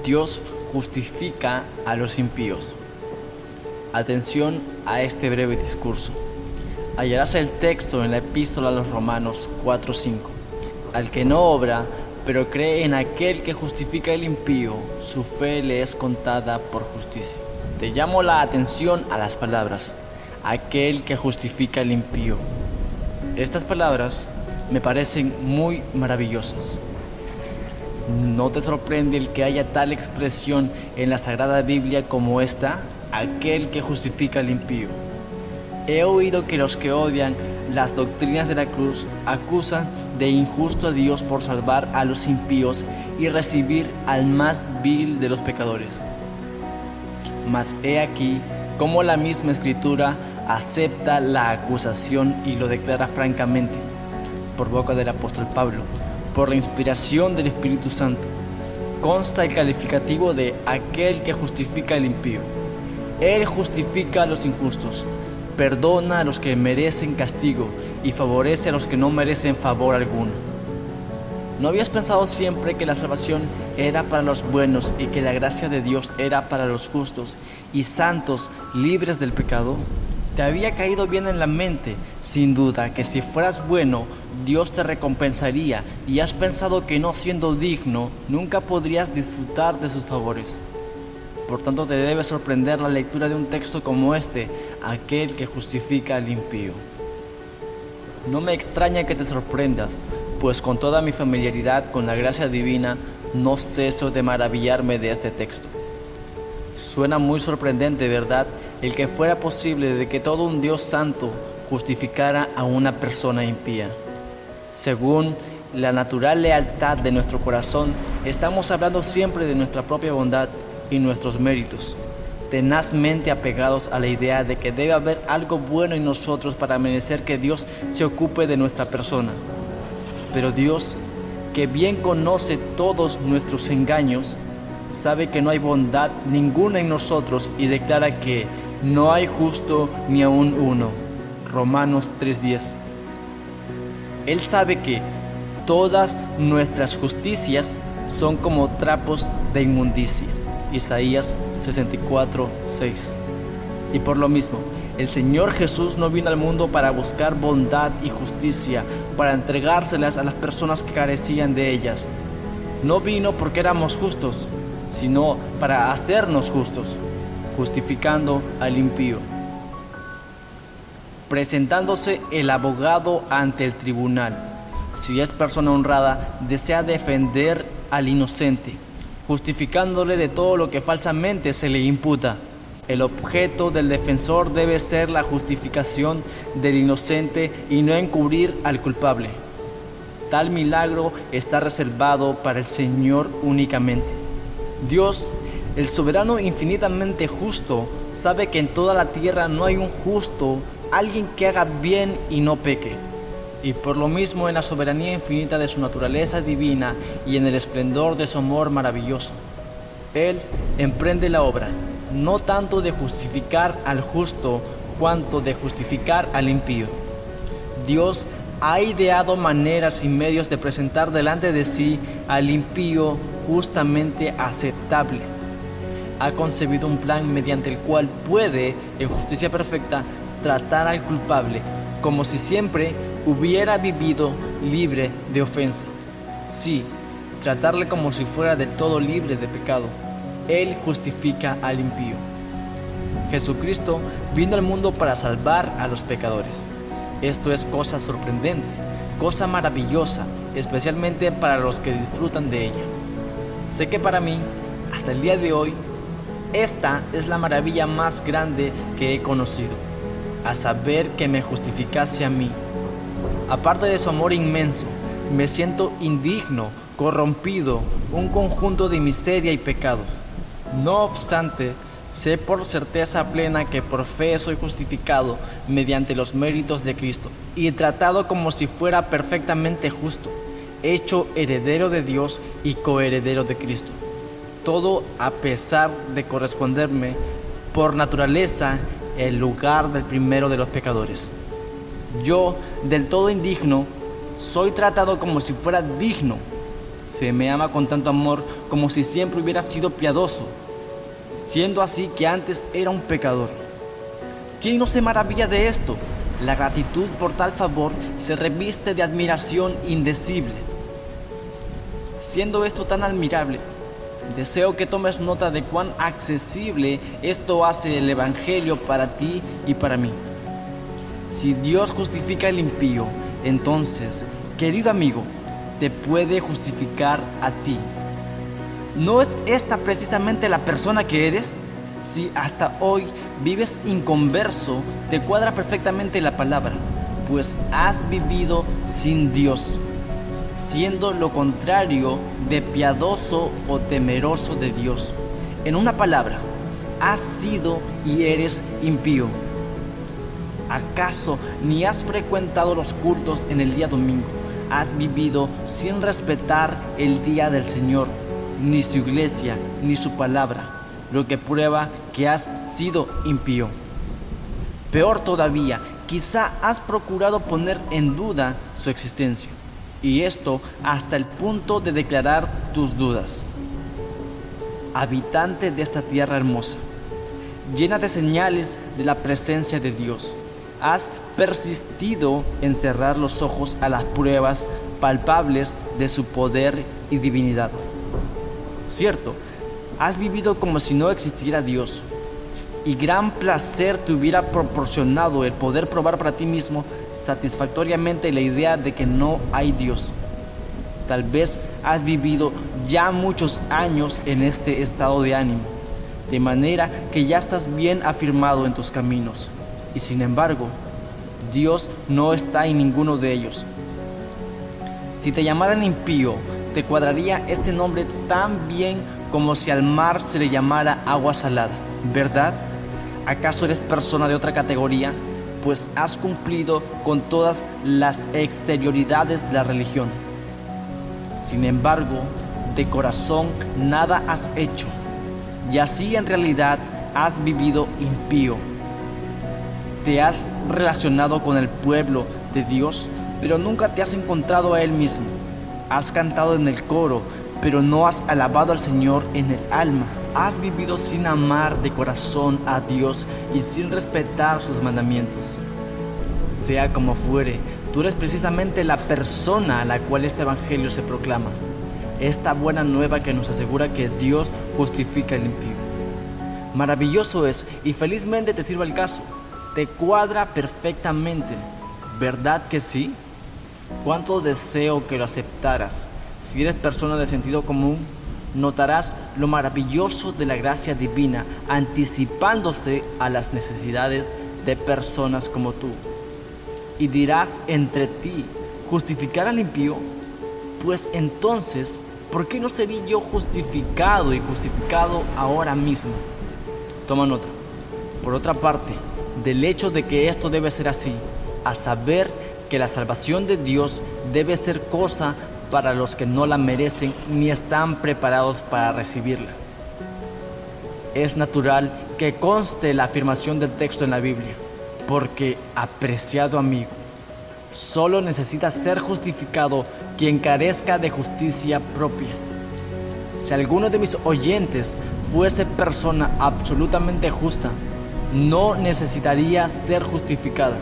Dios justifica a los impíos. Atención a este breve discurso. Hallarás el texto en la epístola a los Romanos 4:5. Al que no obra, pero cree en aquel que justifica al impío, su fe le es contada por justicia. Te llamo la atención a las palabras, aquel que justifica al impío. Estas palabras me parecen muy maravillosas. ¿No te sorprende el que haya tal expresión en la Sagrada Biblia como esta? Aquel que justifica al impío. He oído que los que odian las doctrinas de la cruz acusan de injusto a Dios por salvar a los impíos y recibir al más vil de los pecadores. Mas he aquí cómo la misma Escritura acepta la acusación y lo declara francamente, por boca del apóstol Pablo, por la inspiración del Espíritu Santo. Consta el calificativo de aquel que justifica al impío. Él justifica a los injustos, perdona a los que merecen castigo y favorece a los que no merecen favor alguno. ¿No habías pensado siempre que la salvación era para los buenos y que la gracia de Dios era para los justos y santos libres del pecado? Te había caído bien en la mente, sin duda, que si fueras bueno, Dios te recompensaría, y has pensado que no siendo digno, nunca podrías disfrutar de sus favores. Por tanto, te debe sorprender la lectura de un texto como este, aquel que justifica al impío. No me extraña que te sorprendas, pues con toda mi familiaridad con la gracia divina, no ceso de maravillarme de este texto. Suena muy sorprendente, ¿verdad?, el que fuera posible de que todo un Dios santo justificara a una persona impía. Según la natural lealtad de nuestro corazón, estamos hablando siempre de nuestra propia bondad y nuestros méritos, tenazmente apegados a la idea de que debe haber algo bueno en nosotros para merecer que Dios se ocupe de nuestra persona. Pero Dios, que bien conoce todos nuestros engaños, sabe que no hay bondad ninguna en nosotros y declara que no hay justo ni aun uno. Romanos 3:10. Él sabe que todas nuestras justicias son como trapos de inmundicia. Isaías 64:6. Y por lo mismo, el Señor Jesús no vino al mundo para buscar bondad y justicia, para entregárselas a las personas que carecían de ellas. No vino porque éramos justos, sino para hacernos justos, justificando al impío, presentándose el abogado ante el tribunal. Si es persona honrada, desea defender al inocente, justificándole de todo lo que falsamente se le imputa. El objeto del defensor debe ser la justificación del inocente y no encubrir al culpable. Tal milagro está reservado para el Señor únicamente. Dios, el soberano infinitamente justo, sabe que en toda la tierra no hay un justo, alguien que haga bien y no peque. Y por lo mismo, en la soberanía infinita de su naturaleza divina y en el esplendor de su amor maravilloso, Él emprende la obra, no tanto de justificar al justo, cuanto de justificar al impío. Dios ha ideado maneras y medios de presentar delante de sí al impío justamente aceptable. Ha concebido un plan mediante el cual puede, en justicia perfecta, tratar al culpable como si siempre hubiera vivido libre de ofensa. Sí, tratarle como si fuera del todo libre de pecado. Él justifica al impío. Jesucristo vino al mundo para salvar a los pecadores. Esto es cosa sorprendente, cosa maravillosa, especialmente para los que disfrutan de ella. Sé que para mí, hasta el día de hoy, esta es la maravilla más grande que he conocido, a saber que me justificase a mí. Aparte de su amor inmenso, me siento indigno, corrompido, un conjunto de miseria y pecado. No obstante, sé por certeza plena que por fe soy justificado mediante los méritos de Cristo y tratado como si fuera perfectamente justo, hecho heredero de Dios y coheredero de Cristo. Todo a pesar de corresponderme por naturaleza el lugar del primero de los pecadores. Yo, del todo indigno, soy tratado como si fuera digno. Se me ama con tanto amor como si siempre hubiera sido piadoso, siendo así que antes era un pecador. ¿Quién no se maravilla de esto? La gratitud por tal favor se reviste de admiración indecible. Siendo esto tan admirable, deseo que tomes nota de cuán accesible esto hace el Evangelio para ti y para mí. Si Dios justifica al impío, entonces, querido amigo, te puede justificar a ti. ¿No es esta precisamente la persona que eres? Si hasta hoy vives inconverso, te cuadra perfectamente la palabra, pues has vivido sin Dios, siendo lo contrario de piadoso o temeroso de Dios. En una palabra, has sido y eres impío. ¿Acaso ni has frecuentado los cultos en el día domingo? Has vivido sin respetar el día del Señor, ni su iglesia, ni su palabra, lo que prueba que has sido impío. Peor todavía, quizá has procurado poner en duda su existencia, y esto hasta el punto de declarar tus dudas. Habitante de esta tierra hermosa, llena de señales de la presencia de Dios, has persistido en cerrar los ojos a las pruebas palpables de su poder y divinidad. Cierto, has vivido como si no existiera Dios, y gran placer te hubiera proporcionado el poder probar para ti mismo satisfactoriamente la idea de que no hay Dios. Tal vez has vivido ya muchos años en este estado de ánimo, de manera que ya estás bien afirmado en tus caminos, y sin embargo, Dios no está en ninguno de ellos. Si te llamaran impío, te cuadraría este nombre tan bien como si al mar se le llamara agua salada, ¿verdad? ¿Acaso eres persona de otra categoría? Pues has cumplido con todas las exterioridades de la religión. Sin embargo, de corazón nada has hecho, y así en realidad has vivido impío. Te has relacionado con el pueblo de Dios, pero nunca te has encontrado a Él mismo. Has cantado en el coro, pero no has alabado al Señor en el alma. Has vivido sin amar de corazón a Dios y sin respetar sus mandamientos. Sea como fuere, tú eres precisamente la persona a la cual este evangelio se proclama. Esta buena nueva que nos asegura que Dios justifica al impío. Maravilloso es y felizmente te sirve el caso. Te cuadra perfectamente, ¿verdad que sí? Cuánto deseo que lo aceptaras. Si eres persona de sentido común, notarás lo maravilloso de la gracia divina anticipándose a las necesidades de personas como tú. Y dirás entre ti, ¿justificar al impío? Pues entonces, ¿por qué no sería yo justificado y justificado ahora mismo? Toma nota. Por otra parte, del hecho de que esto debe ser así, a saber que la salvación de Dios debe ser cosa para los que no la merecen ni están preparados para recibirla. Es natural que conste la afirmación del texto en la Biblia, porque, apreciado amigo, solo necesita ser justificado quien carezca de justicia propia. Si alguno de mis oyentes fuese persona absolutamente justa, no necesitaría ser justificada,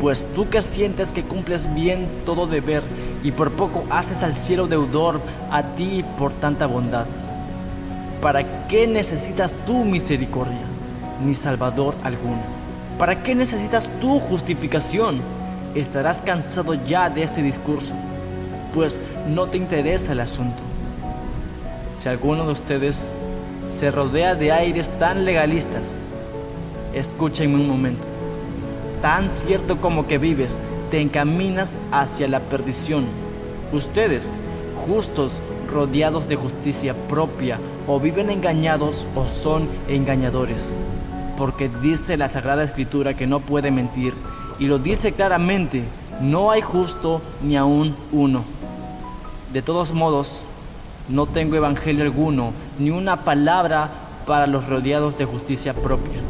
pues tú que sientes que cumples bien todo deber y por poco haces al cielo deudor a ti por tanta bondad. ¿Para qué necesitas tú misericordia, ni salvador alguno? ¿Para qué necesitas tu justificación? Estarás cansado ya de este discurso, pues no te interesa el asunto. Si alguno de ustedes se rodea de aires tan legalistas, escúchenme un momento. Tan cierto como que vives, te encaminas hacia la perdición. Ustedes, justos, rodeados de justicia propia, o viven engañados o son engañadores. Porque dice la Sagrada Escritura que no puede mentir, y lo dice claramente, no hay justo ni aún uno. De todos modos, no tengo evangelio alguno, ni una palabra para los rodeados de justicia propia.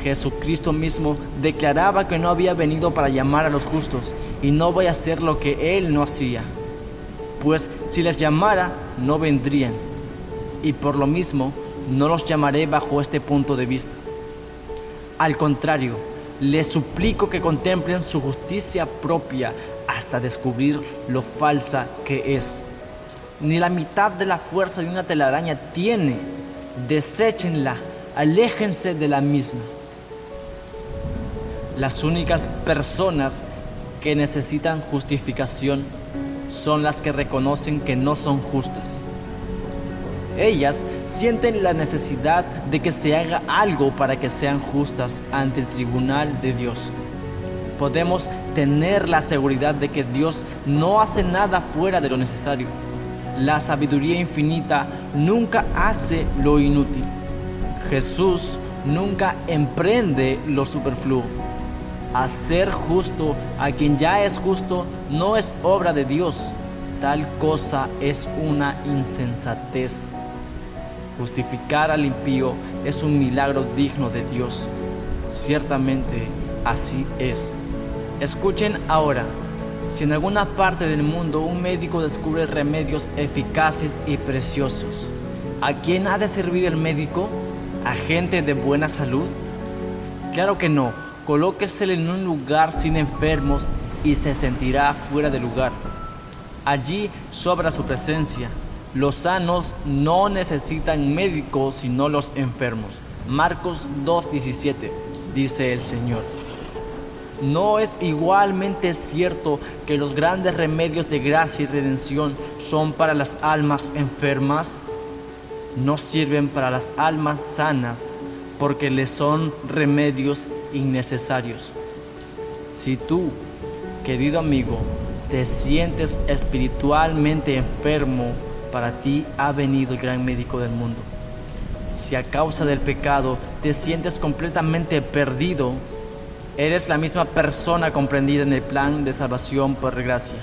Jesucristo mismo declaraba que no había venido para llamar a los justos, y no voy a hacer lo que Él no hacía. pues si les llamara, no vendrían. Y por lo mismo, no los llamaré bajo este punto de vista. Al contrario, les suplico que contemplen su justicia propia hasta descubrir lo falsa que es. Ni la mitad de la fuerza de una telaraña tiene. Deséchenla, aléjense de la misma. Las únicas personas que necesitan justificación son las que reconocen que no son justas. Ellas sienten la necesidad de que se haga algo para que sean justas ante el tribunal de Dios. Podemos tener la seguridad de que Dios no hace nada fuera de lo necesario. La sabiduría infinita nunca hace lo inútil. Jesús nunca emprende lo superfluo. Hacer justo a quien ya es justo no es obra de Dios. Tal cosa es una insensatez. Justificar al impío es un milagro digno de Dios. Ciertamente así es. Escuchen ahora. Si en alguna parte del mundo un médico descubre remedios eficaces y preciosos, ¿a quién ha de servir el médico? ¿A gente de buena salud? Claro que no. Colóquesele en un lugar sin enfermos y se sentirá fuera de lugar. Allí sobra su presencia. Los sanos no necesitan médicos sino los enfermos. Marcos 2:17, dice el Señor. ¿No es igualmente cierto que los grandes remedios de gracia y redención son para las almas enfermas? No sirven para las almas sanas, porque les son remedios innecesarios. Si tú, querido amigo, te sientes espiritualmente enfermo, para ti ha venido el gran médico del mundo. Si a causa del pecado te sientes completamente perdido, eres la misma persona comprendida en el plan de salvación por gracia.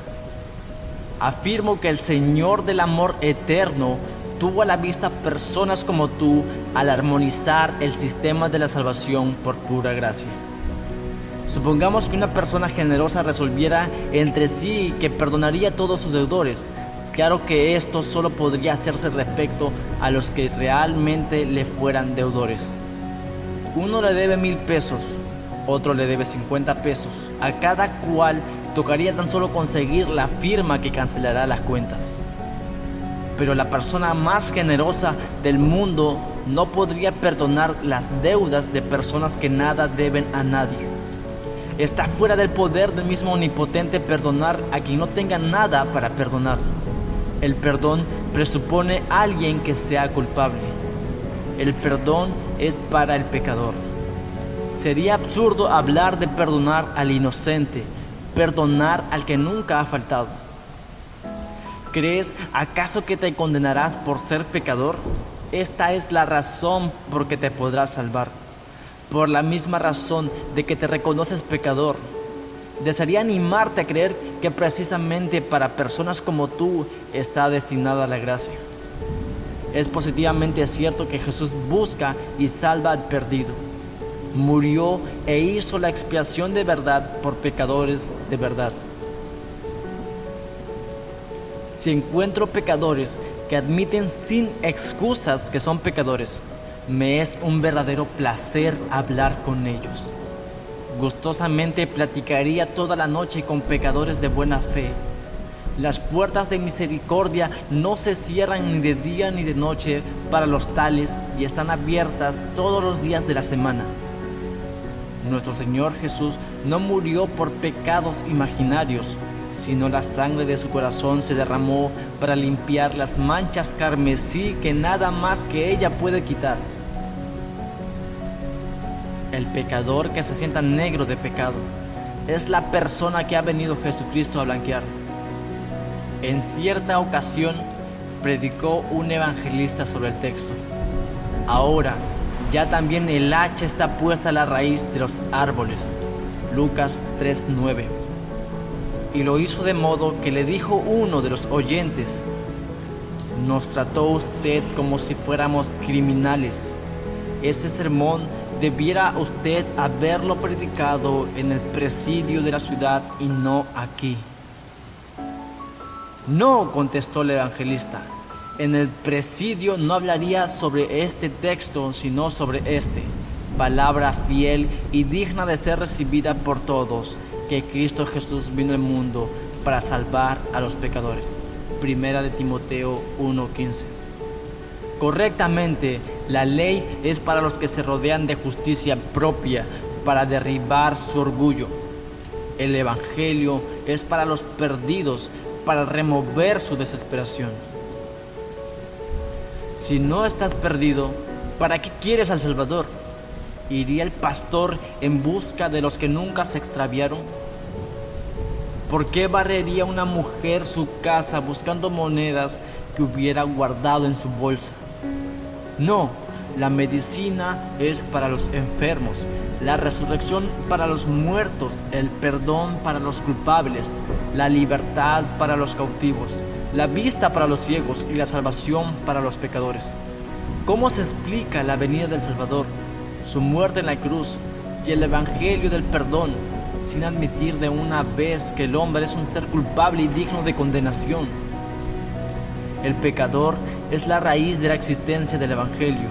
Afirmo que el Señor del amor eterno tuvo a la vista personas como tú al armonizar el sistema de la salvación por pura gracia. Supongamos que una persona generosa resolviera entre sí que perdonaría a todos sus deudores. Claro que esto solo podría hacerse respecto a los que realmente le fueran deudores. Uno le debe 1,000 pesos, otro le debe 50 pesos. A cada cual tocaría tan solo conseguir la firma que cancelará las cuentas. Pero la persona más generosa del mundo no podría perdonar las deudas de personas que nada deben a nadie. Está fuera del poder del mismo omnipotente perdonar a quien no tenga nada para perdonar. El perdón presupone a alguien que sea culpable. El perdón es para el pecador. Sería absurdo hablar de perdonar al inocente, perdonar al que nunca ha faltado. ¿Crees acaso que te condenarás por ser pecador? Esta es la razón por que te podrás salvar. Por la misma razón de que te reconoces pecador. Desearía animarte a creer que precisamente para personas como tú está destinada la gracia. Es positivamente cierto que Jesús busca y salva al perdido. Murió e hizo la expiación de verdad por pecadores de verdad. Si encuentro pecadores que admiten sin excusas que son pecadores, me es un verdadero placer hablar con ellos. Gustosamente platicaría toda la noche con pecadores de buena fe. Las puertas de misericordia no se cierran ni de día ni de noche para los tales y están abiertas todos los días de la semana. Nuestro Señor Jesús no murió por pecados imaginarios, sino la sangre de su corazón se derramó para limpiar las manchas carmesí que nada más que ella puede quitar. El pecador que se sienta negro de pecado es la persona que ha venido Jesucristo a blanquear. En cierta ocasión predicó un evangelista sobre el texto. Ahora ya también el hacha está puesta a la raíz de los árboles. Lucas 3:9. Y lo hizo de modo que le dijo uno de los oyentes: nos trató usted como si fuéramos criminales. Ese sermón debiera usted haberlo predicado en el presidio de la ciudad y no aquí. No, contestó el evangelista. En el presidio no hablaría sobre este texto, sino sobre este. Palabra fiel y digna de ser recibida por todos, que Cristo Jesús vino al mundo para salvar a los pecadores. Primera de Timoteo 1:15. Correctamente, la ley es para los que se rodean de justicia propia, para derribar su orgullo. El Evangelio es para los perdidos, para remover su desesperación. Si no estás perdido, ¿para qué quieres al Salvador? ¿Iría el pastor en busca de los que nunca se extraviaron? ¿Por qué barrería una mujer su casa buscando monedas que hubiera guardado en su bolsa? No, la medicina es para los enfermos, la resurrección para los muertos, el perdón para los culpables, la libertad para los cautivos, la vista para los ciegos y la salvación para los pecadores. ¿Cómo se explica la venida del Salvador, su muerte en la cruz y el evangelio del perdón, sin admitir de una vez que el hombre es un ser culpable y digno de condenación? El pecador es la raíz de la existencia del evangelio.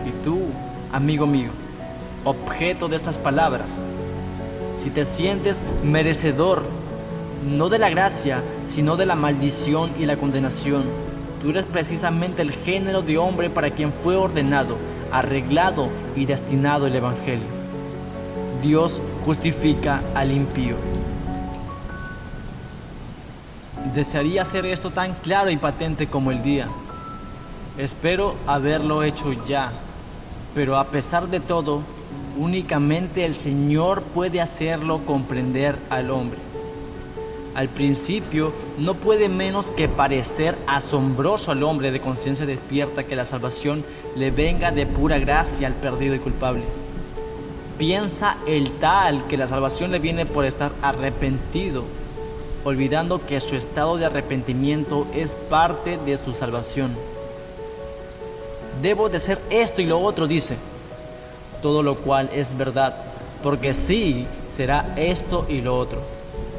Y tú, amigo mío, objeto de estas palabras, si te sientes merecedor, no de la gracia, sino de la maldición y la condenación, tú eres precisamente el género de hombre para quien fue ordenado, arreglado y destinado el evangelio. Dios justifica al impío. Desearía hacer esto tan claro y patente como el día. Espero haberlo hecho ya, pero a pesar de todo, únicamente el Señor puede hacerlo comprender al hombre. Al principio, no puede menos que parecer asombroso al hombre de conciencia despierta que la salvación le venga de pura gracia al perdido y culpable. Piensa el tal que la salvación le viene por estar arrepentido, olvidando que su estado de arrepentimiento es parte de su salvación. Debo de ser esto y lo otro, dice, todo lo cual es verdad, porque sí será esto y lo otro,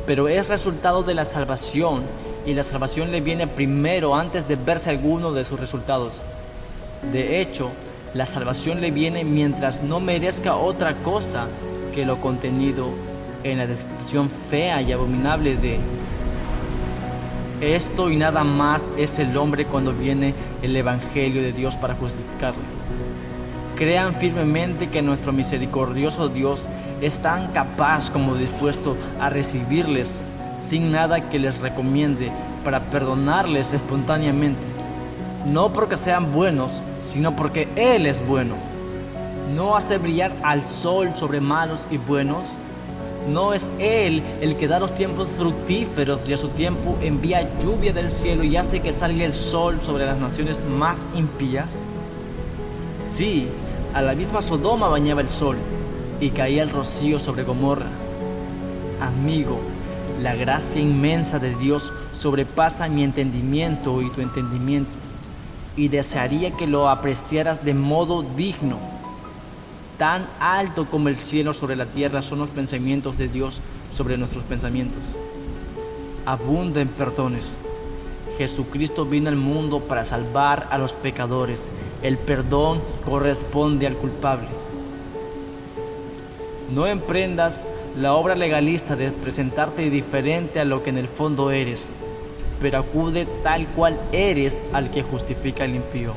pero es resultado de la salvación, y la salvación le viene primero antes de verse alguno de sus resultados. De hecho, la salvación le viene mientras no merezca otra cosa que lo contenido en la descripción fea y abominable de esto y nada más es el hombre cuando viene el evangelio de Dios para justificarlo. Crean firmemente que nuestro misericordioso Dios es tan capaz como dispuesto a recibirles sin nada que les recomiende para perdonarles espontáneamente, no porque sean buenos, sino porque Él es bueno. No hace brillar al sol sobre malos y buenos. ¿No es Él el que da los tiempos fructíferos y a su tiempo envía lluvia del cielo y hace que salga el sol sobre las naciones más impías? Sí, a la misma Sodoma bañaba el sol y caía el rocío sobre Gomorra. Amigo, la gracia inmensa de Dios sobrepasa mi entendimiento y tu entendimiento, y desearía que lo apreciaras de modo digno. Tan alto como el cielo sobre la tierra son los pensamientos de Dios sobre nuestros pensamientos. Abunda en perdones. Jesucristo vino al mundo para salvar a los pecadores. El perdón corresponde al culpable. No emprendas la obra legalista de presentarte diferente a lo que en el fondo eres, pero acude tal cual eres al que justifica al impío.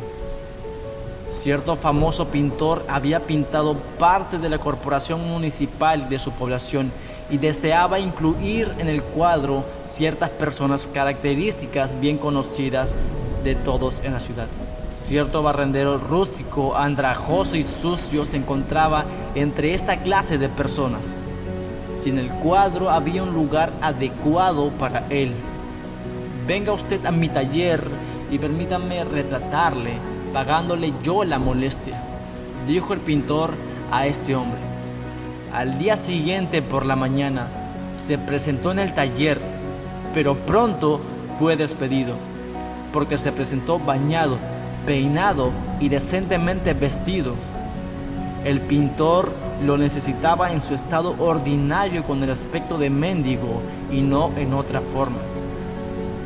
Cierto famoso pintor había pintado parte de la corporación municipal de su población y deseaba incluir en el cuadro ciertas personas características bien conocidas de todos en la ciudad. Cierto barrendero rústico, andrajoso y sucio se encontraba entre esta clase de personas, y en el cuadro había un lugar adecuado para él. Venga usted a mi taller y permítame retratarle, pagándole yo la molestia, dijo el pintor a este hombre. Al día siguiente por la mañana se presentó en el taller, pero pronto fue despedido, porque se presentó bañado, peinado y decentemente vestido. El pintor lo necesitaba en su estado ordinario con el aspecto de mendigo y no en otra forma.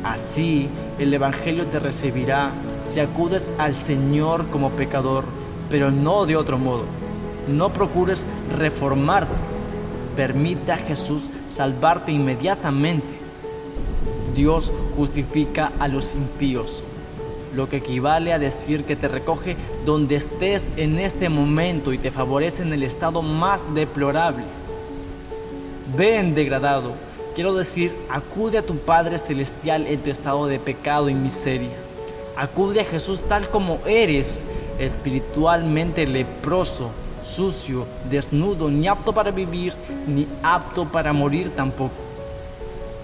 Así el Evangelio te recibirá si acudes al Señor como pecador, pero no de otro modo. No procures reformarte. Permite a Jesús salvarte inmediatamente. Dios justifica a los impíos, lo que equivale a decir que te recoge donde estés en este momento y te favorece en el estado más deplorable. Ven degradado, quiero decir, acude a tu Padre Celestial en tu estado de pecado y miseria. Acude a Jesús tal como eres, espiritualmente leproso, sucio, desnudo, ni apto para vivir, ni apto para morir tampoco.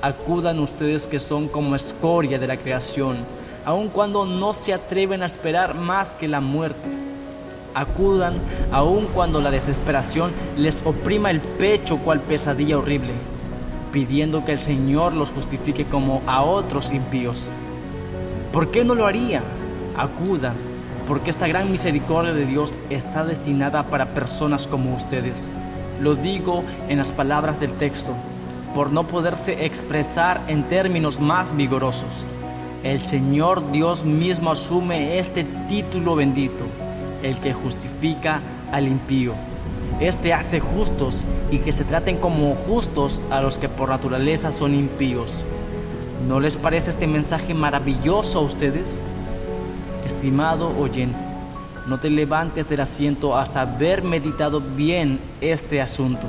Acudan ustedes que son como escoria de la creación, aun cuando no se atreven a esperar más que la muerte. Acudan aun cuando la desesperación les oprima el pecho cual pesadilla horrible, pidiendo que el Señor los justifique como a otros impíos. ¿Por qué no lo haría? Acudan, porque esta gran misericordia de Dios está destinada para personas como ustedes. Lo digo en las palabras del texto, por no poderse expresar en términos más vigorosos. El Señor Dios mismo asume este título bendito, el que justifica al impío. Este hace justos y que se traten como justos a los que por naturaleza son impíos. ¿No les parece este mensaje maravilloso a ustedes? Estimado oyente, no te levantes del asiento hasta haber meditado bien este asunto.